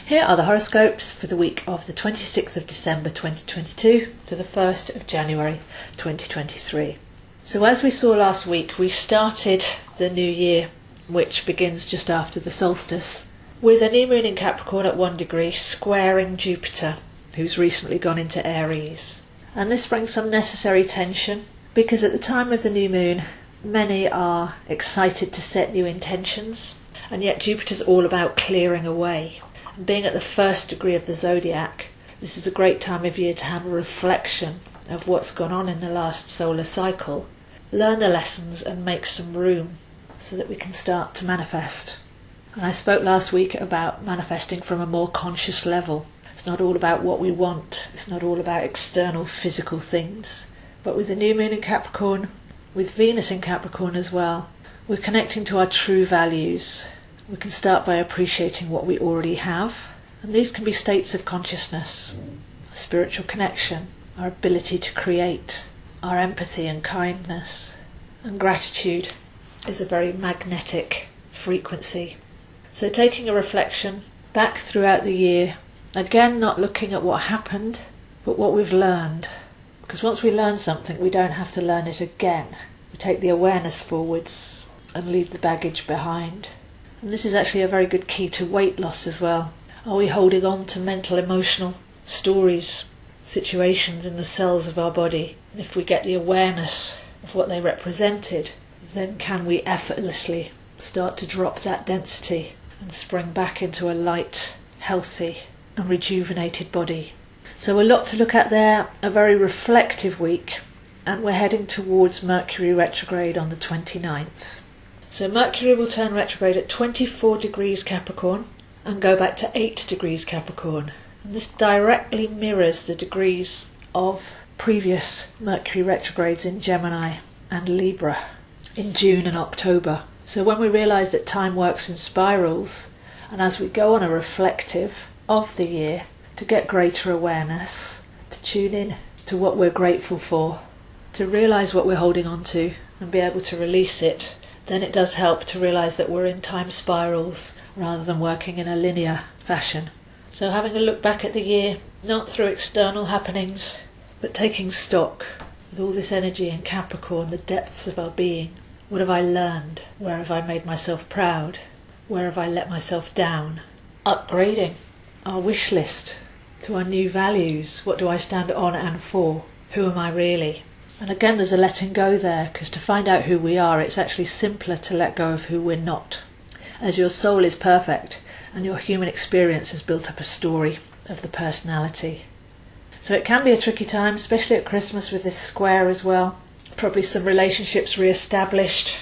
Here are the horoscopes for the week of the 26th of December 2022 to the 1st of January 2023. So as we saw last week, we started the new year, which begins just after the solstice, with a new moon in Capricorn at 1 degree squaring Jupiter, who's recently gone into Aries. And this brings some necessary tension, because at the time of the new moon, many are excited to set new intentions, and yet Jupiter's all about clearing away. And being at the 1st degree of the zodiac, this is a great time of year to have a reflection of what's gone on in the last solar cycle, learn the lessons and make some room so that we can start to manifest. And I spoke last week about manifesting from a more conscious level. It's not all about what we want, it's not all about external physical things. But with the new moon in Capricorn, with Venus in Capricorn as well, we're connecting to our true values. We can start by appreciating what we already have, and these can be states of consciousness, spiritual connection, our ability to create, our empathy and kindness. And gratitude is a very magnetic frequency. So taking a reflection back throughout the year, again not looking at what happened, but what we've learned. Because once we learn something, we don't have to learn it again. We take the awareness forwards and leave the baggage behind. And this is actually a very good key to weight loss as well. Are we holding on to mental, emotional stories, situations in the cells of our body? And if we get the awareness of what they represented, then can we effortlessly start to drop that density and spring back into a light, healthy and rejuvenated body? So a lot to look at there, a very reflective week, and we're heading towards Mercury retrograde on the 29th. So Mercury will turn retrograde at 24 degrees Capricorn and go back to 8 degrees Capricorn. And this directly mirrors the degrees of previous Mercury retrogrades in Gemini and Libra in June and October. So when we realise that time works in spirals, and as we go on a reflective of the year, to get greater awareness, to tune in to what we're grateful for, to realise what we're holding on to and be able to release it, then it does help to realise that we're in time spirals rather than working in a linear fashion. So having a look back at the year, not through external happenings, but taking stock with all this energy in Capricorn, the depths of our being. What have I learned? Where have I made myself proud? Where have I let myself down? Upgrading our wish list to our new values. What do I stand on and for? Who am I really? And again, there's a letting go there, because to find out who we are, it's actually simpler to let go of who we're not. As your soul is perfect and your human experience has built up a story of the personality. So it can be a tricky time, especially at Christmas with this square as well. Probably some relationships re-established,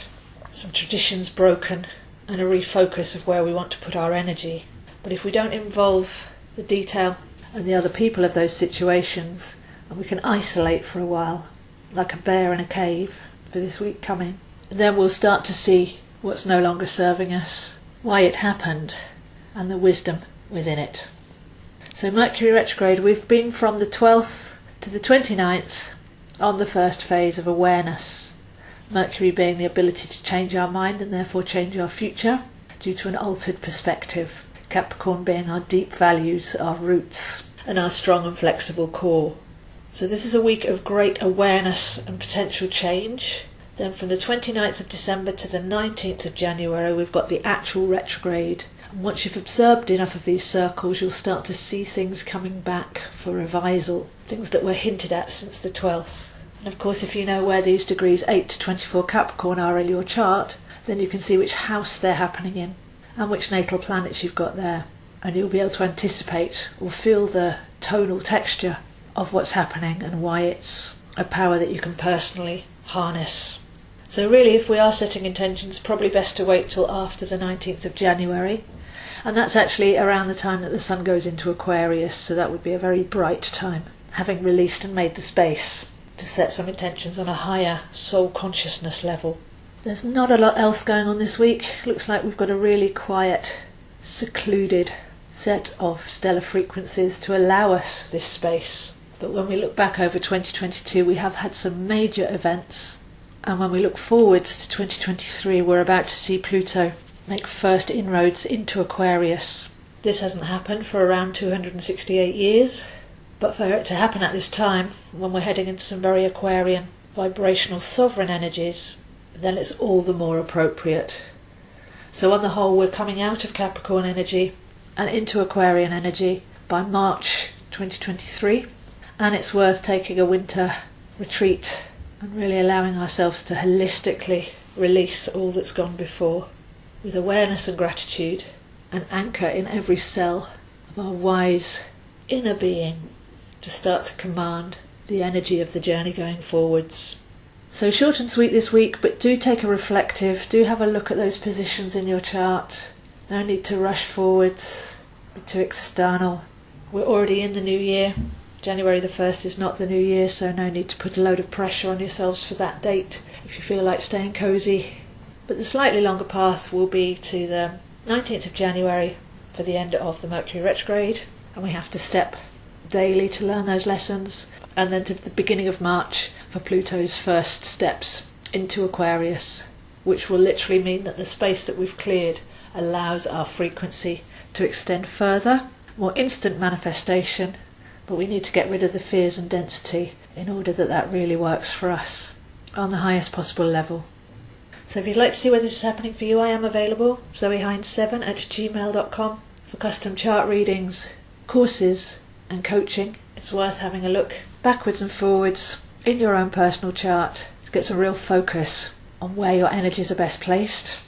some traditions broken, and a refocus of where we want to put our energy. But if we don't involve the detail and the other people of those situations, and we can isolate for a while, like a bear in a cave for this week coming, then we'll start to see what's no longer serving us, why it happened, and the wisdom within it. So Mercury retrograde, we've been from the 12th to the 29th on the first phase of awareness. Mercury being the ability to change our mind and therefore change our future due to an altered perspective. Capricorn being our deep values, our roots, and our strong and flexible core. So this is a week of great awareness and potential change. Then from the 29th of December to the 19th of January, we've got the actual retrograde. And once you've observed enough of these circles, you'll start to see things coming back for revisal, things that were hinted at since the 12th. And of course, if you know where these degrees 8 to 24 Capricorn are in your chart, then you can see which house they're happening in and which natal planets you've got there. And you'll be able to anticipate or feel the tonal texture of what's happening and why it's a power that you can personally harness. So really, if we are setting intentions, probably best to wait till after the 19th of January. And that's actually around the time that the sun goes into Aquarius, so that would be a very bright time, having released and made the space to set some intentions on a higher soul consciousness level. There's not a lot else going on this week. Looks like we've got a really quiet, secluded set of stellar frequencies to allow us this space. But when we look back over 2022, we have had some major events. And when we look forwards to 2023, we're about to see Pluto make first inroads into Aquarius. This hasn't happened for around 268 years, but for it to happen at this time, when we're heading into some very Aquarian, vibrational, sovereign energies, then it's all the more appropriate. So on the whole, we're coming out of Capricorn energy and into Aquarian energy by March 2023, and it's worth taking a winter retreat and really allowing ourselves to holistically release all that's gone before, with awareness and gratitude, and anchor in every cell of our wise inner being to start to command the energy of the journey going forwards. So short and sweet this week, but do take a reflective, do have a look at those positions in your chart. No need to rush forwards, be too external. We're already in the new year. January the 1st is not the new year, so no need to put a load of pressure on yourselves for that date if you feel like staying cosy. But the slightly longer path will be to the 19th of January for the end of the Mercury retrograde, and we have to step daily to learn those lessons, and then to the beginning of March for Pluto's first steps into Aquarius, which will literally mean that the space that we've cleared allows our frequency to extend further, more instant manifestation, but we need to get rid of the fears and density in order that that really works for us on the highest possible level. So if you'd like to see where this is happening for you, I am available, zoehind7@gmail.com, for custom chart readings, courses and coaching. It's worth having a look backwards and forwards in your own personal chart to get some real focus on where your energies are best placed,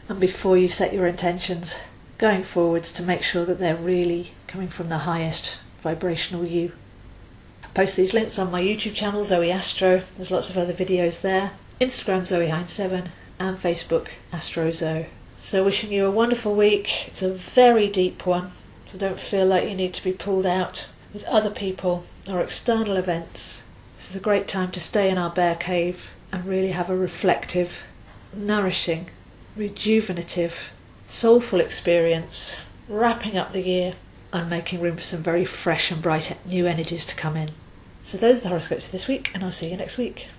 and before you set your intentions going forwards, to make sure that they're really coming from the highest vibrational you. I post these links on my YouTube channel, Zoe Astro. There's lots of other videos there. Instagram, zoehind7, and Facebook, AstroZo. So wishing you a wonderful week. It's a very deep one, so don't feel like you need to be pulled out with other people or external events. This is a great time to stay in our bear cave and really have a reflective, nourishing, rejuvenative, soulful experience, wrapping up the year and making room for some very fresh and bright new energies to come in. So those are the horoscopes for this week, and I'll see you next week.